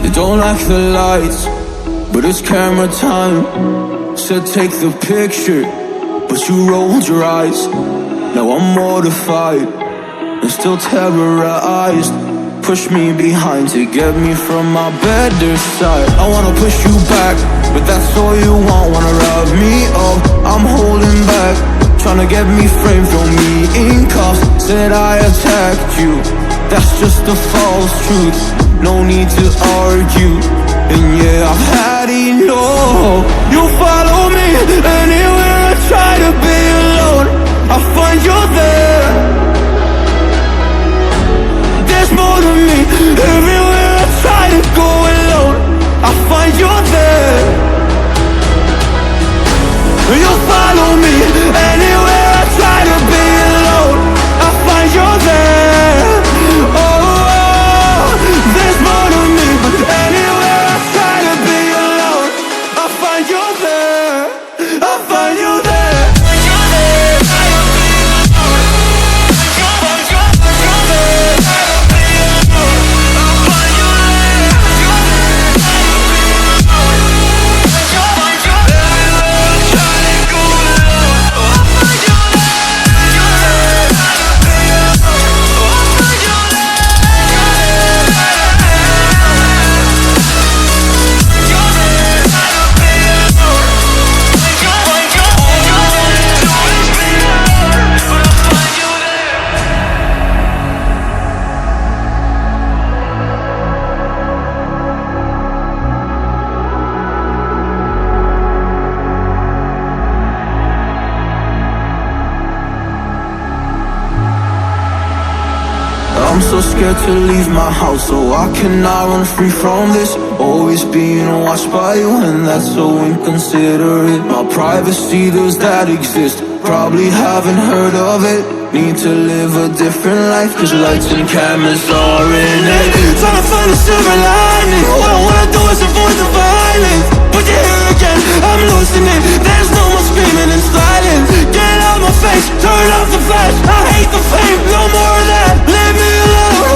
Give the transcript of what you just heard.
They don't like the lights, but it's camera time. Said take the picture, but you rolled your eyes. Now I'm mortified and still terrorized. Push me behind to get me from my better side. I wanna push you back, but that's all you want. Wanna rub me up, I'm holding back. Tryna get me framed, throw me in cuffs. Said I attacked you, that's just a false truth. No need to argue, and yeah, I've had enough. You follow me anywhere I try to be alone, I find you there. There's more to me, everywhere I try to go alone, I find you there. You follow me anywhere I try to be alone, I find you there. Oh, there's more to me, anywhere I try to be alone, I find you there, I find you there. I'm so scared to leave my house, so I cannot run free from this. Always being watched by you, and that's so inconsiderate. My privacy, does that exist? Probably haven't heard of it. Need to live a different life, cause lights and cameras are in it. Trying to find a silver lining, all I wanna do is avoid the violence. But you're here again, I'm losing it. There's no more screaming and silence. Get out my face, turn off the flash. I hate the fame, no more of that. Leave me alone.